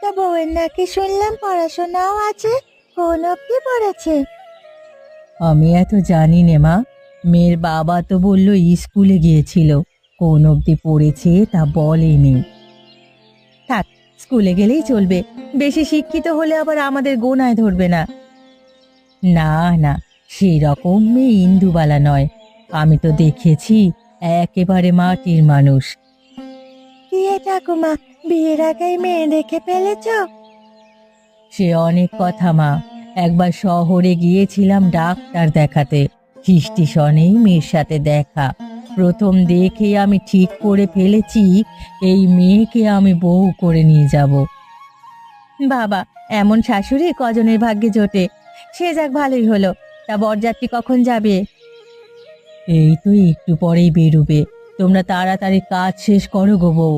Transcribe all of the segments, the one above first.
তা বউয়ের নাকি শুনলাম পড়াশোনাও আছে, কোন অব্দি পড়েছে? আমি এত জানি নে মা। মেয়ের বাবা তো বলল স্কুলে গিয়েছিল, কোন অবধি পড়েছে তা বলেনি। থাক, স্কুলে গেলেই চলবে। বেশি শিক্ষিত হলে আবার আমাদের গোনায় ধরবে না। না না, সেরকম মেয়ে ইন্দুবালা নয়। আমি তো দেখেছি, একেবারে মাটির মানুষ। বিয়ে ঠাকুমা, বিয়ের আগেই মেয়ে দেখে ফেলেছ? সে অনেক কথা মা। একবার শহরে গিয়েছিলাম ডাক্তার দেখাতে, স্টেশনেই মেয়ের সাথে দেখা। প্রথম দেখে আমি ঠিক করে ফেলেছি এই মেয়েকে আমি বউ করে নিয়ে যাব। বাবা, এমন শাশুড়ি কজনের ভাগ্যে জোটে। সে যাক, ভালোই হলো। তা বরযাত্রী কখন যাবে? এই তো একটু পরেই বেরোবে। তোমরা তাড়াতাড়ি কাজ শেষ করো গো বউ,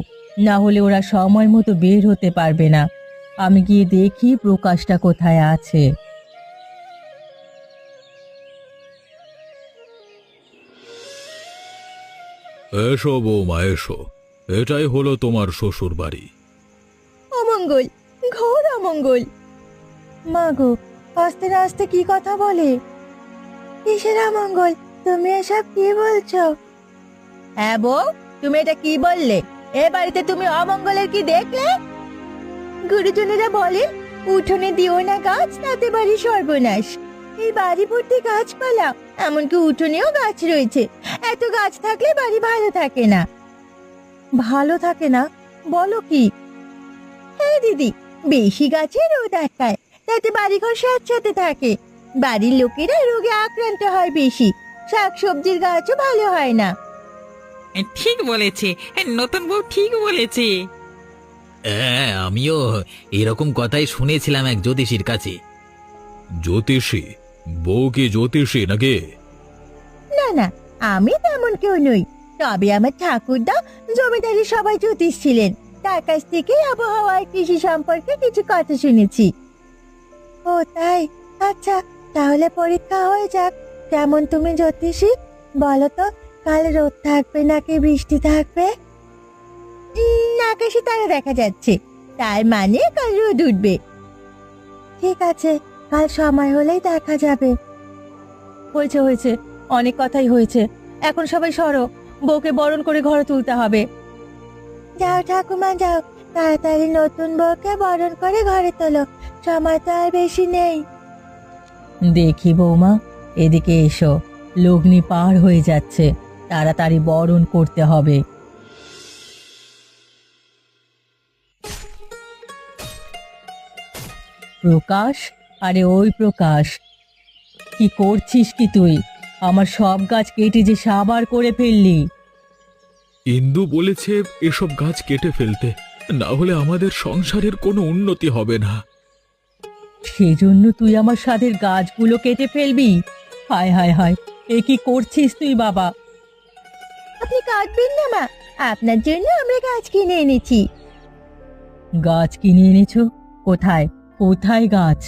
না হলে ওরা সময় মতো বের হতে পারবে না। আমি গিয়ে দেখি প্রকাশটা কোথায় আছে। এসো বৌমা এসো, এটাই হলো তোমার শ্বশুর বাড়ি। অমঙ্গল, ঘোর অমঙ্গল। মা গো, আস্তে না আস্তে কি কথা বলে? কিসের অমঙ্গল? তুমি এসব কি বলছো? হ্যাঁ বউ, তুমি এটা কি বললে? এ বাড়িতে তুমি অমঙ্গলের কি দেখলে? গুরুজনেরা বলেন, উঠোনে দিও না গাছ, তাতে বাড়ি সর্বনাশ। এই বাড়ি ভর্তি গাছপালা, এমনকি উঠোনেও গাছ রয়েছে। এত গাছ থাকলে বাড়ি ভালো থাকে না। ভালো থাকে না? বলো কি? হ্যাঁ দিদি, বেশি গাছে রোদ আটকায়, তাতে বাড়িঘর স্যাঁতস্যাঁতে থাকে। বাড়ির লোকেরা রোগে আক্রান্ত হয় বেশি। শাকসবজির গাছও ভালো হয় না। ঠিক বলেছে, নতুন বউ ঠিক বলেছে। হ্যাঁ, আমিও এরকম কথাই শুনেছিলাম এক জ্যোতিষীর কাছে। জ্যোতিষী? বউ কি জ্যোতিষী নাকি? না না, আমি তেমন কেউ নই। তবে আমার ঠাকুরদা জমিদারি সবাই জ্যোতিষ ছিলেন। তার কাছ থেকে আবহাওয়া আর কৃষি সম্পর্কে কিছু কথা শুনেছি। ও তাই? আচ্ছা, তাহলে পরীক্ষা হয়ে যাক। কেমন তুমি জ্যোতিষী? বলো তো, কাল রোদ থাকবে নাকি বৃষ্টি থাকবে? আকাশে তারা দেখা যাচ্ছে, তার মানে কাল রোদ উঠবে। ঠিক আছে, কাল সময় হলেই দেখা যাবে। হয়েছে হয়েছে, অনেক কথাই হয়েছে। এখন সবাই সরো, বউকে বরণ করে ঘরে তুলতে হবে। যাও ঠাকুমা যাও, তাড়াতাড়ি নতুন বউকে বরণ করে ঘরে তোলো। সময় তো আর বেশি নেই। দেখি বৌমা, এদিকে এসো। লগ্নি পার হয়ে যাচ্ছে, তাড়াতাড়ি বরণ করতে হবে। প্রকাশ, আরে ওই প্রকাশ, কি করছিস কি তুই? আমার সব গাছ কেটে যে সাবার করে ফেললি। ইন্দু বলেছে এসব গাছ কেটে ফেলতে, না হলে আমাদের সংসারের কোনো উন্নতি হবে না। সেজন্য তুই আমার সাথের গাছগুলো কেটে ফেলবি? হায় হায় হায়, এ কি করছিস তুই বাবা? আপনি কাটবেন না মা, আপনার জন্য আমরা গাছ কিনে এনেছি। গাছ কিনে এনেছো? কোথায় কোথায় গাছ?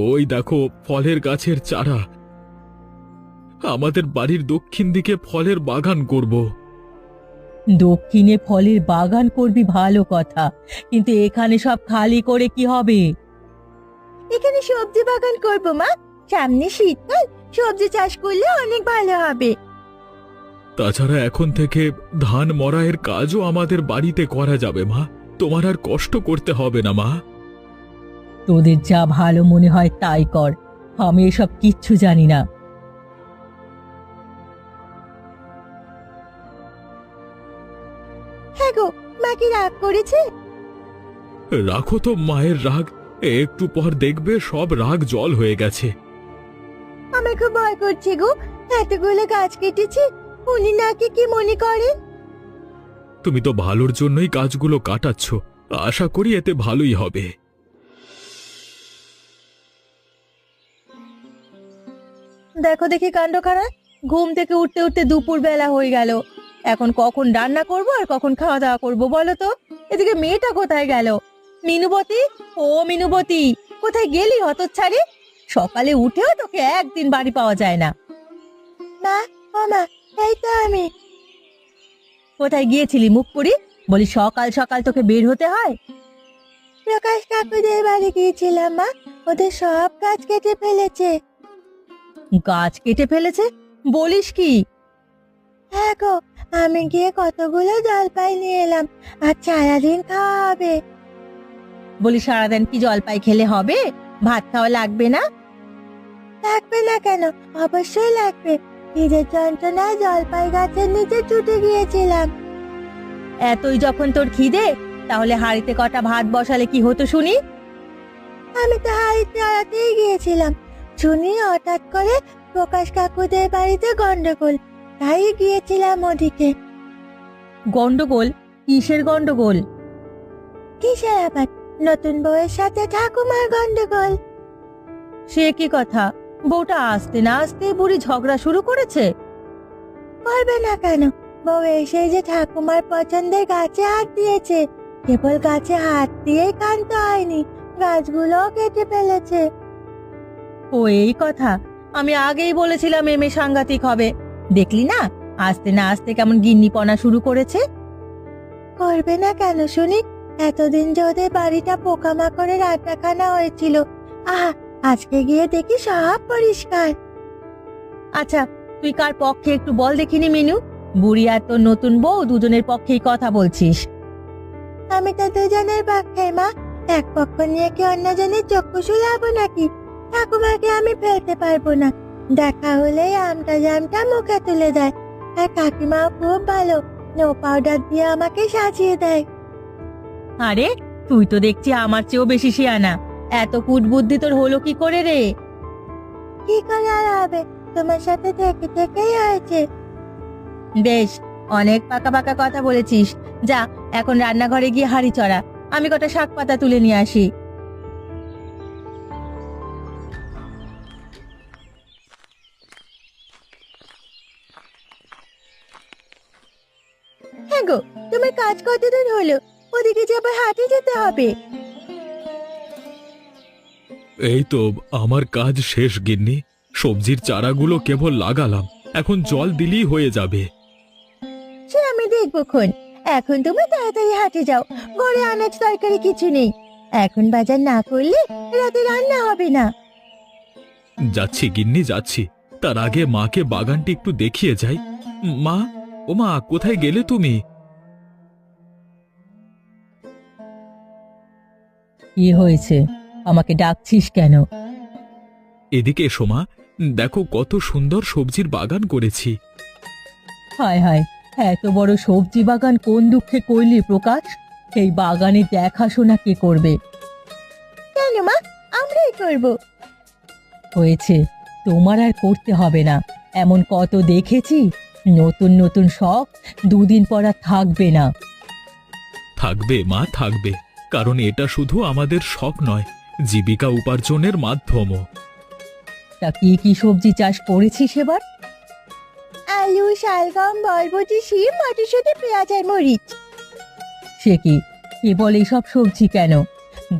ওই দেখো ফলের গাছের চারা। আমাদের বাড়ির দক্ষিণ দিকে ফলের বাগান করব। দক্ষিণে ফলের বাগান করবি, ভালো কথা, কিন্তু এখানে সব খালি করে কি হবে? এখানে সবজি বাগান করব মা। সামনে শীতকাল, সবজি চাষ করলে অনেক ভালো হবে। তাছাড়া এখন থেকে ধান মরাইয়ের কাজও আমাদের বাড়িতে করা যাবে মা। তোমার আর কষ্ট করতে হবে না মা। তোদের যা ভালো মনে হয় তাই কর, আমি এসব কিচ্ছু জানি না। হ্যাঁ গো, মা কি রাগ করেছে? রাখো তো মায়ের রাগ, একটু পর দেখবে সব রাগ জল হয়ে গেছে। আমার খুব ভয় করছে গো। এতগুলো গাছ কেটেছি, উনি নাকি কি মনে করেন? তুমি তো ভালোর জন্যই গাছগুলো কাটাচ্ছ, আশা করি এতে ভালোই হবে। দেখো দেখি কাণ্ড খারাপ, ঘুম থেকে উঠতে উঠতে দুপুর বেলা হয়ে গেল। এখন কখন রান্না করব আর কখন খাওয়া দাওয়া করবো বলো তো? এদিকে মেয়েটা কোথায় গেল? মিনুবতী, ও মিনুবতী, কোথায় গেলি হতচ্ছাড়ি? সকালে উঠেও তোকে একদিন বাড়ি পাওয়া যায় না। মা, ও মা, এই তো আমি। কোথায় গিয়েছিলি মুখ পুরি? বলি সকাল সকাল তোকে বের হতে হয়? প্রকাশ কাকুদের বাড়ি গিয়েছিলাম মা, ওদের সব গাছ কেটে ফেলেছে। গাছ কেটে ফেলেছে বলিস কি? হ্যাঁ গো, আমি গিয়ে কতগুলো জলপাই নিয়ে এলাম, আর সারাদিন খাওয়া হবে। বলি সারাদিন কি জলপাই খেলে হবে? ভাত খাওয়া লাগবে না? লাগবে না কেন, অবশ্যই লাগবে। খিদের যন্ত্রণায় জলপাই গাছের নিচে ছুটে গিয়েছিলাম। এতই যখন তোর খিদে, তাহলে হাঁড়িতে কটা ভাত বসালে কি হতো শুনি? আমি তো হাড়ি চড়াতেই গিয়েছিলাম, শুনি হঠাৎ করে প্রকাশ কাকুদের বাড়িতে গন্ডগোল, তাই গিয়েছিলাম ওদিকে। গন্ডগোল? কিসের গন্ডগোল? কিসের আবার, নতুন বউয়ের সাথে ঠাকুমার গন্ডগোল। সে কি কথা? বউটা আসতে না আসতে বুড়ি ঝগড়া শুরু করেছে? করবে না কেন, বউ এসে যে ঠাকুমার পছন্দের গাছে হাত দিয়েছে, কেবল গাছে হাত দিয়েই কানতে হয়নি, গাছগুলো কেটে ফেলেছে। ও এই কথা! আমি আগেই বলেছিলাম এ মেয়ে সাংঘাতিক হবে। দেখলি না, আসতে না আসতে কেমন গিন্নিপনা শুরু করেছে। করবে না কেন শুনি, এতদিন যে ওদের বাড়িটা পোকামাকড়ের আড্ডাখানা হয়েছিল, আহা আজকে গিয়ে দেখি সব পরিষ্কার। আচ্ছা, তুই কার পক্ষে একটু বল দেখিনি মিনু। বুড়ি আর তোর নতুন বউ দুজনের পক্ষেই কথা বলছিস। আমি তো দুজনের পক্ষে মা, এক পক্ষ নিয়ে কি অন্যজনের চক্ষু শুলাবো নাকি? ঠাকুমাকে আমি ফেলতে পারবো না, দেখা হলেই আমটা জামটা মুখে তুলে দেয়। আর কাকিমাও খুব ভালো, নো পাউডার দিয়ে আমাকে সাজিয়ে দেয়। আরে তুই তো দেখছি আমার চেয়েও বেশি শিয়ানা। এত কুটবুদ্ধি তোর হলো কি করে রে? কি করে আর হবে, তোমার সাথে থেকে থেকেই হয়েছে। বেশ, অনেক পাকা পাকা কথা বলেছিস। যা, এখন রান্নাঘরে গিয়ে হাঁড়ি চড়া, আমি কটা শাক পাতা তুলে নিয়ে আসি। হ্যাঁ গো, তোমার কাজ কতদিন হলো? ওদিকে যে আবার হাটে যেতে হবে। এই তো আমার কাজ শেষ গিন্নি। সবজির চারাগুলো কেবল লাগালাম, এখন জল দিলেই হয়ে যাবে। সে আমি দেখবো খন, এখন তুমি তাড়াতাড়ি হাটে যাও, ঘরে আনাজ তরকারি কিছু নেই। এখন বাজার না করলে রাতে রান্না হবে না। যাচ্ছি গিন্নি, যাচ্ছি। তার আগে মাকে বাগানটি একটু দেখিয়ে যাই। মা, ও মা, কোথায় গেলে তুমি? কি হয়েছে? আমাকে ডাকছিস কেন? এদিকে এসো মা, দেখো কত সুন্দর সবজির বাগান করেছি। হায় হায়, এত বড় সবজি বাগান কোন দুঃখে করলি প্রকাশ? এই বাগানে দেখাশোনা কে করবে? কেন মা, আমরাই করব। হয়েছে, তোমার আর করতে হবে না। এমন কত দেখেছি, নতুন নতুন শখ, দুদিন পর আর থাকবে না। থাকবে মা, থাকবে। কারণ এটা শুধু আমাদের শখ নয়, জীবিকা উপার্জনের মাধ্যমও। তা কি কি সবজি চাষ করেছিস এবার? আলু, শালগম, বরবটি, শিম, মটরশুঁটি, পেঁয়াজ আর মরিচ। সে কি, কেবল এইসব সবজি কেন?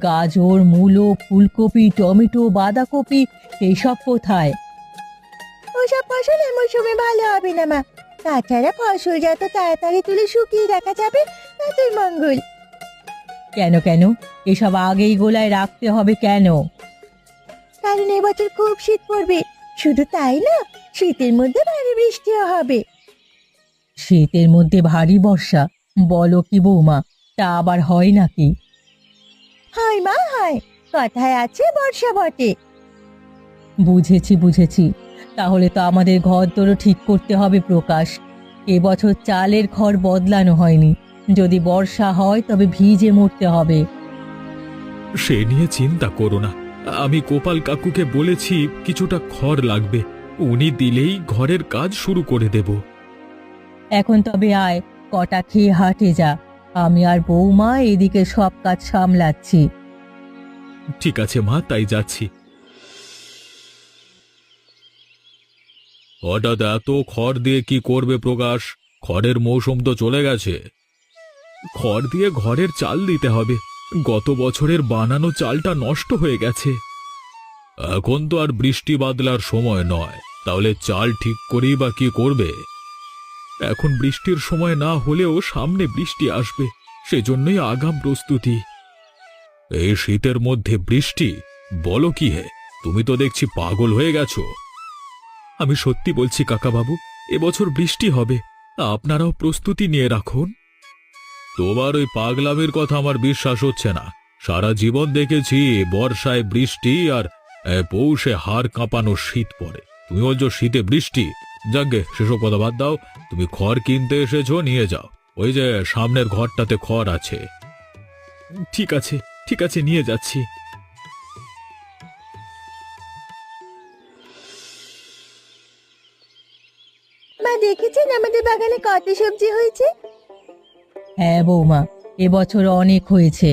গাজর, মূলো, ফুলকপি, টমেটো, বাঁধাকপি এইসব কোথায়? ওসব ফসল এই মৌসুমে ভালো হবে না মা, তাছাড়া ফসল যত তাড়াতাড়ি তুলে শুকিয়ে রাখা যাবে ততই মঙ্গল। কেন কেন? এসব আগেই গোলায় রাখতে হবে কেন? কারণ এবছর খুব শীত পড়বে, শুধু তাই না, শীতের মধ্যে ভারী বৃষ্টিও হবে। শীতের মধ্যে ভারী বর্ষা? বলো কি বৌমা, তা আবার হয় নাকি? হয় মা হয়, কথায় আছে বর্ষা বটে। বুঝেছি বুঝেছি, তাহলে তো আমাদের ঘর তোরও ঠিক করতে হবে প্রকাশ। এবছর চালের ঘর বদলানো হয়নি, যদি বর্ষা হয় তবে ভিজে মরতে হবে। সে নিয়ে চিন্তা করো না, আমি গোপাল কাকুকে বলেছি কিছুটা খড় লাগবে, উনি দিলেই ঘরের কাজ শুরু করে দেব। এখন তবে আয়, কটা খেয়ে হাটে যা। আমি আর বৌমা এদিকে সব কাজ সামলাচ্ছি। ঠিক আছে মা, তাই যাচ্ছি। হঠাৎ এত খড় দিয়ে কি করবে প্রকাশ? খড়ের মৌসুম তো চলে গেছে। খড় দিয়ে ঘরের চাল দিতে হবে, গত বছরের বানানো চালটা নষ্ট হয়ে গেছে। এখন তো আর বৃষ্টি বাদলার সময় নয়, তাহলে চাল ঠিক করেই বা কি করবে? এখন বৃষ্টির সময় না হলেও সামনে বৃষ্টি আসবে, সেজন্যই আগাম প্রস্তুতি। এই শীতের মধ্যে বৃষ্টি? বলো কি হে, তুমি তো দেখছি পাগল হয়ে গেছো। আমি সত্যি বলছি কাকাবাবু, এবছর বৃষ্টি হবে, আপনারাও প্রস্তুতি নিয়ে রাখুন। তোমার ওই পাগলামের কথা আমার বিশ্বাস হচ্ছে না। সারা জীবন দেখেছি বর্ষায় বৃষ্টি আর পৌষে হাড় কাঁপানো শীত পড়ে, তুমি বলছো শীতে বৃষ্টি? যাকে সেসব কথা বাদ দাও, তুমি খড় কিনতে এসেছো, নিয়ে যাও। ওই যে সামনের ঘরটাতে খড় আছে। ঠিক আছে, ঠিক আছে, নিয়ে যাচ্ছি। মা, দেখেছেন আমাদের বাগানে কত সবজি হয়েছে? হ্যাঁ বৌমা, এবছর অনেক হয়েছে।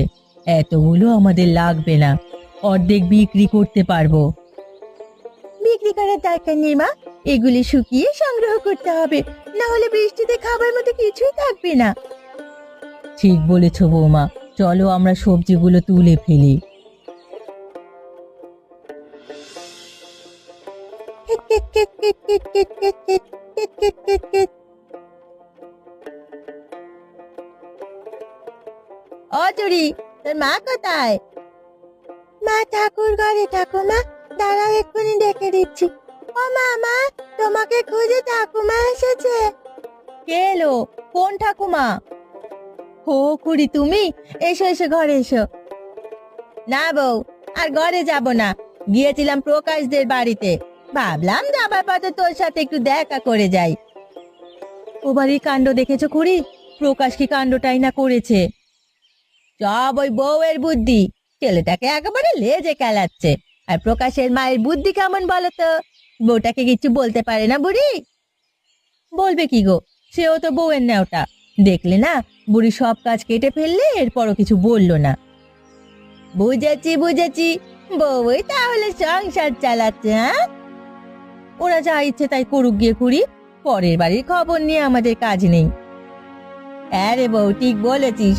এতগুলো আমাদের লাগবে না, অর্ধেক বিক্রি করতে পারবো। বিক্রি করার দরকার নেই মা, এগুলি শুকিয়ে সংগ্রহ করতে হবে, না হলে বৃষ্টিতে খাবার মতো কিছুই থাকবে না। ঠিক বলেছ বৌমা, চলো আমরা সবজিগুলো তুলে ফেলি। কিট কিট কিট কিট কিট কিট কিট কিট কিট কিট কিট কিট। ও চুরি, তোর মা কোথায়? মা ঠাকুর ঘরে ঠাকুমা, দাঁড়াও এক্ষুনি ডেকে দিচ্ছি। ও মা, মা, তোমাকে খুঁজে ঠাকুমা এসেছে। কে এলো? কোন ঠাকুমা? ও খুড়ি, তুমি? এসো এসো, ঘরে এসো। না বউ, আর ঘরে যাব না, গিয়েছিলাম প্রকাশদের বাড়িতে, ভাবলাম যাবার পথে তোর সাথে একটু দেখা করে যাই। ও বাড়ির কাণ্ড দেখেছো খুড়ি? প্রকাশ কি কাণ্ডটাই না করেছে। সব ওই বউয়ের বুদ্ধি, ছেলেটাকে একেবারে লেজে খেলাচ্ছে। আর প্রকাশের মায়ের বুদ্ধি কেমন বলো তো? বউটাকে কিছু বলতে পারে না বুড়ি। বলবে কি গো, সেও তো বউয়ের নেওটা। দেখলে না, বুড়ি সব কাজ কেটে ফেললে, এরপরও কিছু বললো না। বুঝেছি বুঝেছি, বউই তাহলে সংসার চালাচ্ছে। হ্যাঁ, ওরা যা ইচ্ছে তাই করুক গিয়ে খুড়ি, পরের বাড়ির খবর নিয়ে আমাদের কাজ নেই। হ্যাঁ রে বউ, ঠিক বলেছিস।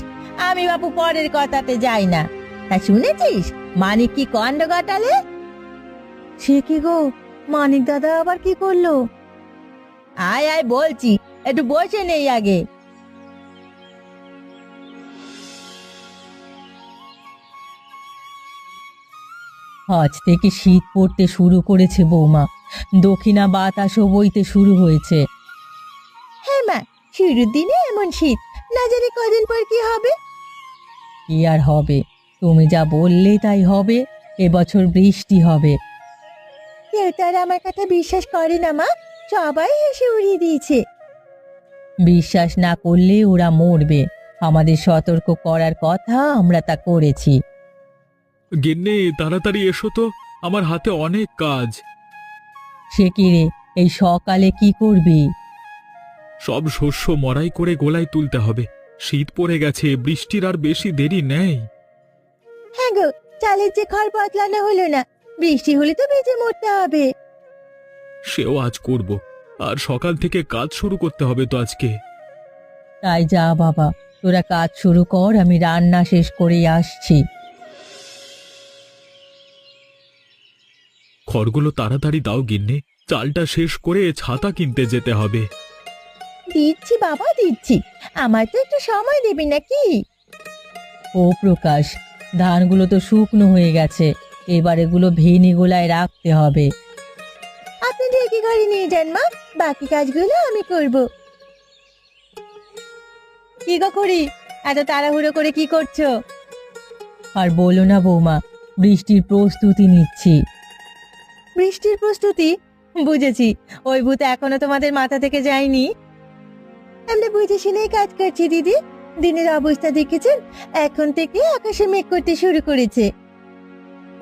আমি বাপু পরের কথাতে যাই না। তা শুনেছিস মানিক কি কাণ্ড ঘটালে? সে কি গো, মানিক দাদা আবার কি করলো? আয় আয় বলছি, একটু বসে নেই আগে। আজ থেকে শীত পড়তে শুরু করেছে বৌমা, দক্ষিণা বাতাসও বইতে শুরু হয়েছে। হ্যাঁ মা, শুরুর দিনে এমন শীত, না জানি কদিন পর কি হবে। কি আর হবে, তুমি যা বললে তাই হবে। এবছর বৃষ্টি হবে। কেউ তো আর আমার কথা বিশ্বাস করে না মা, সবাই হেসে উড়িয়ে দিয়েছে। বিশ্বাস না করলে ওরা মরবে। আমাদের সতর্ক করার কথা, আমরা তা করেছি। গিন্নি, তাড়াতাড়ি এসো তো, আমার হাতে অনেক কাজ। সে কি রে, এই সকালে কি করবি? সব শস্য মড়াই করে গোলায় তুলতে হবে। শীত পড়ে গেছে, বৃষ্টির আর বেশি দেরি নেই। হ্যাঁ গো, চালের যে খড় বদলানো হলো না, বৃষ্টি হলে তো বেঁচে মরতে হবে। সেও আজ করব, আর সকাল থেকে কাজ শুরু করতে হবে তো আজকে। তাই যা বাবা, তোরা কাজ শুরু কর, আমি রান্না শেষ করেই আসছি। খড়গুলো তাড়াতাড়ি দাও গিন্নি, চালটা শেষ করে ছাতা কিনতে যেতে হবে। দিচ্ছি বাবা, দিচ্ছি। আমার তো একটু সময় দেবে নাকি? ও প্রকাশ, ধানগুলো তো শুকনো হয়ে গেছে, এবার এগুলো ভেনি গোলায় রাখতে হবে। আপনি ঢেকে ঘরে নিয়ে যান মা, বাকি কাজগুলো আমি করব। কি গো খুড়ি, এত তাড়াহুড়ো করে কি করছো? আর বলো না বৌমা, বৃষ্টির প্রস্তুতি নিচ্ছি। বৃষ্টির প্রস্তুতি? বুঝেছি, ওই ভূত এখনো তোমাদের মাথা থেকে যায়নি। আমরা বুঝে শুনেই কাজ করছি দিদি। দিনের অবস্থা দেখেছেন, এখন থেকে আকাশে মেঘ করতে শুরু করেছে।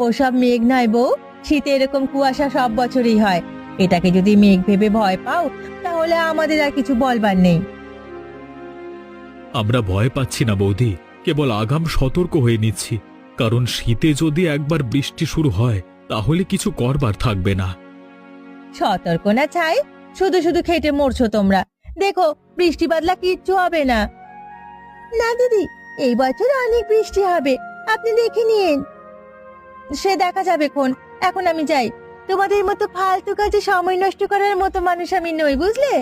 ওসব মেঘ নয় বউ, শীতে এরকম কুয়াশা সব বছরই হয়। এটাকে যদি মেঘ ভেবে ভয় পাও, তাহলে আমাদের আর কিছু বলবার নেই। আমরা ভয় পাচ্ছি না বৌদি, কেবল আগাম সতর্ক হয়ে নিচ্ছি। কারণ শীতে যদি একবার বৃষ্টি শুরু হয়, তাহলে কিছু করবার থাকবে না। সতর্ক না ছাই, শুধু শুধু খেটে মরছো তোমরা। দেখো, বৃষ্টি বাদলা কিচ্ছু হবে না। না দিদি, এই বছর অনেক বৃষ্টি হবে, আপনি দেখে নিন। সে দেখা যাবে খন, এখন আমি যাই। তোমাদের মতো ফালতু কাজে সময় নষ্ট করার মতো মানুষ আমি নই, বুঝলে?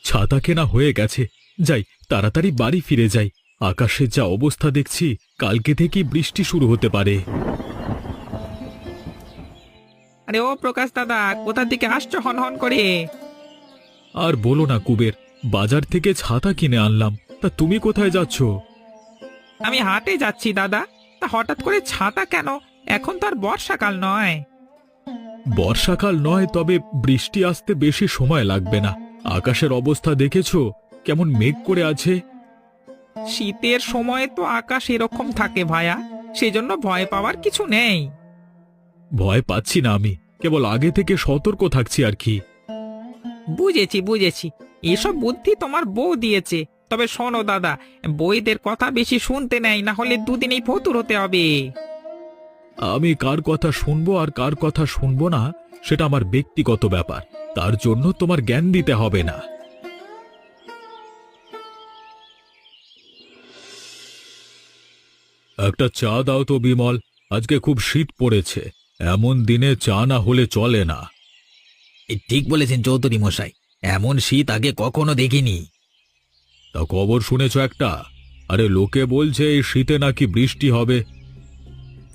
ছাতা কেনা হয়ে গেছে, যাই, তাড়াতাড়ি বাড়ি ফিরে যাই। আকাশের যা অবস্থা দেখছি, কালকে থেকেই বৃষ্টি শুরু হতে পারে। আরে ও প্রকাশ দাদা, কোথা থেকে আসছো হন হন করে? আর বলো না কুবের, বাজার থেকে ছাতা কিনে আনলাম। তা তুমি কোথায় যাচ্ছ? আমি হাটে যাচ্ছি দাদা। তা হঠাৎ করে ছাতা কেন? এখন তো আর বর্ষাকাল নয়। বর্ষাকাল নয়, তবে বৃষ্টি আসতে বেশি সময় লাগবে না। আকাশের অবস্থা দেখেছো, কেমন মেঘ করে আছে। শীতের সময় তো আকাশ এরকম থাকে ভায়া, সেজন্য ভয় পাওয়ার কিছু নেই। ভয় পাচ্ছি না আমি, কেবল আগে থেকে সতর্ক থাকছি আর কি। বুঝেছি বুঝেছি, এসব বুদ্ধি তোমার বউ দিয়েছে। তবে শোনো দাদা, বইদের কথা বেশি শুনতে নেই, না হলে দুদিনেই ফতুর হতে হবে। আমি কার কথা শুনবো আর কার কথা শুনবো না, সেটা আমার ব্যক্তিগত ব্যাপার। তার জন্য তোমার জ্ঞান দিতে হবে না। একটা চা দাও তো বিমল, আজকে খুব শীত পড়েছে। এমন দিনে চা না হলে চলে না। ঠিক বলেছেন চৌধুরী মশাই, এমন শীত আগে কখনো দেখিনি। তা খবর শুনেছ একটা? আরে লোকে বলছে এই শীতে নাকি বৃষ্টি হবে।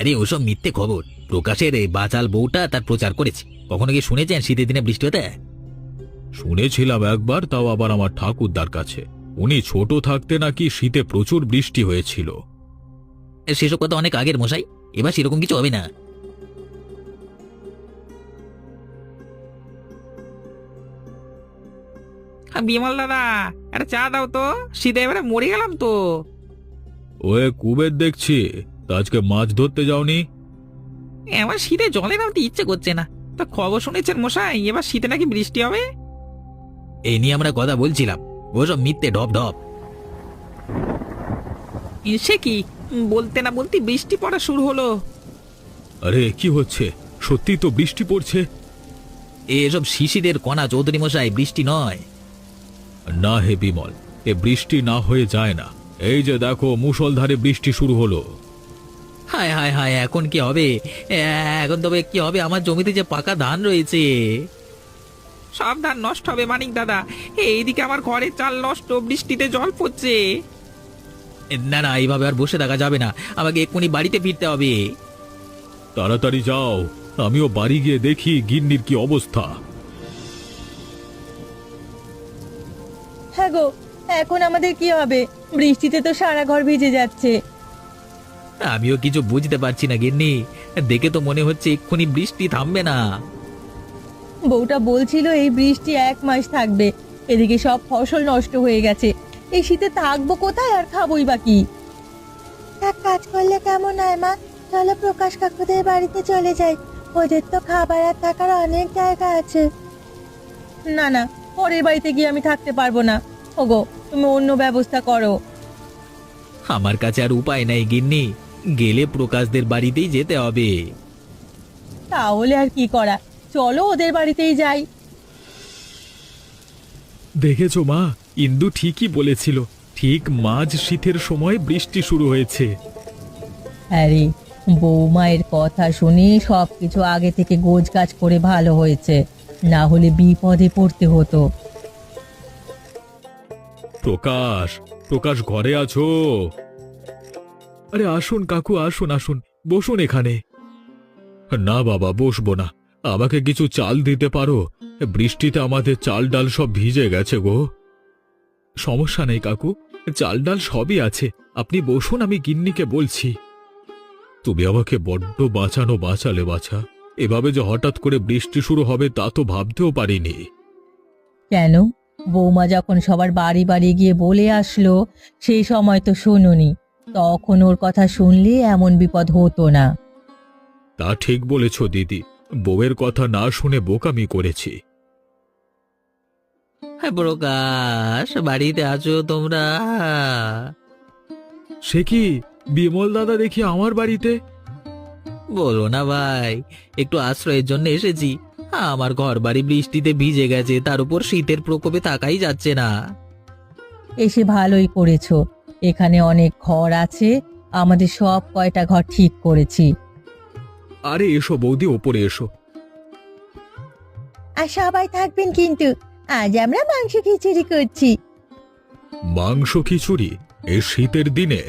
আরে ওসব মিথ্যে খবর। প্রকাশের এই বাচাল বউটা তার প্রচার করেছে। কখনো কি শুনেছেন শীতের দিনে বৃষ্টি হতে? শুনেছিলাম একবার, তাও আবার আমার ঠাকুরদার কাছে। উনি ছোট থাকতে নাকি শীতে প্রচুর বৃষ্টি হয়েছিল। সেসব কথা অনেক আগের মশাই, এবার সেরকম কিছু হবে না। বিমল দাদা, আরে চা দাও তো, শীতে এবারে মরে গেলাম তো। ওয়ে কুবের দেখছি, তা আজকে মাছ ধরতে যাওনি? এবার শীতে জলে নামতে ইচ্ছে করছে না। তা খবর শুনেছেন মশাই, এবার শীতে নাকি বৃষ্টি হবে? এই নিয়ে আমরা কথা বলছিলাম, ওসব মিথ্যে ঢপ ঢপ। সে কি, বলতে না বলতে বৃষ্টি পড়া শুরু হলো। আরে কি হচ্ছে? সত্যি তো বৃষ্টি পড়ছে। এসব শিশিরের কণা চৌধুরী মশাই, বৃষ্টি নয়। না হে বিমল, এ বৃষ্টি না হয়ে যায় না। এই যে দেখো, মুষলধারে বৃষ্টি শুরু হলো। হায় হায় হায়, এখন কি হবে? এখন তবে কি হবে? আমার জমিতে যে পাকা ধান রয়েছে। সব ধান নষ্ট হবে মানিক দাদা। এইদিকে আমার ঘরের চাল নষ্ট, বৃষ্টিতে জল পড়ছে। না না, এইভাবে আর বসে থাকা যাবে না, আমাকে এক্ষুনি বাড়িতে ফিরতে হবে। তাড়াতাড়ি যাও, আমিও বাড়ি গিয়ে দেখি গিন্নির কি অবস্থা। হ্যাঁ গো, এখন আমাদের কি হবে? বৃষ্টিতে তো সারা ঘর ভিজে যাচ্ছে। আমিও কিছু বুঝতে পারছি না গিন্নি, দেখে তো মনে হচ্ছে এক্ষুনি বৃষ্টি থামবে না। বউটা বলছিল এই বৃষ্টি 1 মাস থাকবে। এদিকে সব ফসল নষ্ট হয়ে গেছে। এই শীতে থাকবো কোথায় আর খাবোই বা কি? এক কাজ করলে কেমন হয় মা? চলো প্রকাশ কাকুদের বাড়িতে চলে যাই। ওদের তো খাবার আর থাকার অনেক জায়গা আছে। না না, পরের বাড়িতে গিয়ে আমি থাকতে পারবো না। ওগো, তুমি অন্য ব্যবস্থা করো। আমার কাছে আর উপায় নাই গিন্নি, গেলে প্রকাশদের বাড়িতেই যেতে হবে। তাহলে আর কি করা, চলো ওদের বাড়িতেই যাই। দেখেছো মা, ইন্দু ঠিকই বলেছিল। ঠিক মাঝ শীতের সময় বৃষ্টি শুরু হয়েছে। আরে বৌমায়ের কথা শুনে সবকিছু আগে থেকে গোছগাছ করে ভালো হয়েছে, না হলে বিপদে পড়তে হতো। প্রকাশ, প্রকাশ ঘরে আছো? আরে আসুন কাকু, আসুন আসুন, বসুন এখানে। না বাবা, বসবো না। আমাকে কিছু চাল দিতে পারো? বৃষ্টিতে আমাদের চাল ডাল সব ভিজে গেছে গো। সমস্যা নেই কাকু, চাল ডাল সবই আছে। আপনি বসুন, আমি গিন্নিকে বলছি। তুমি আমাকে বড্ড বাঁচালে বাছা। এভাবে যে হঠাৎ করে বৃষ্টি শুরু হবে তা তো ভাবতেও পারিনি। কেন, বৌমা যখন সবার বাড়ি বাড়ি গিয়ে বলে আসলো, সেই সময় তো শুনুনি। তখন ওর কথা শুনলে এমন বিপদ হতো না। তা ঠিক বলেছ দিদি, বউয়ের কথা না শুনে বোকামি করেছি। হ্যাঁ প্রকাশ, বাড়িতে আছো তোমরা? সে কি, বিমল দাদা দেখি আমার বাড়িতে? বলো না ভাই, একটু আশ্রয়ের জন্য এসেছি। আমার ঘর বাড়ি বৃষ্টিতে ভিজে গেছে, তার উপর শীতের প্রকোপে থাকাই যাচ্ছে না। এসে ভালোই করেছো। এখানে অনেক ঘর আছে, আমাদের সব কয়টা ঘর ঠিক করেছি। আরে এসো বৌদি, ওপরে এসো। আর সবাই থাকবেন কিন্তু, আজ আমরা মাংস খিচুড়ি করছি। মাংস খিচুড়ি এই শীতের দিনে?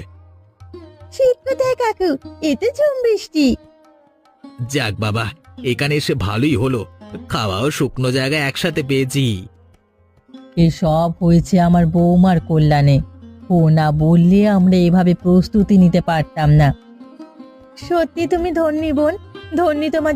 শীত কোথায় কাকু, এতে ঝুম বৃষ্টি। যাক বাবা, এখানে এসে ভালোই হলো, খাওয়াও শুকনো জায়গায় একসাথে পেয়েছি। এসব হয়েছে আমার বৌমার কল্যাণে। ও না বললে আমরা এভাবে প্রস্তুতি নিতে পারতাম না। সত্যি তুমি ধন্যী বোন, ধন্যী তোমার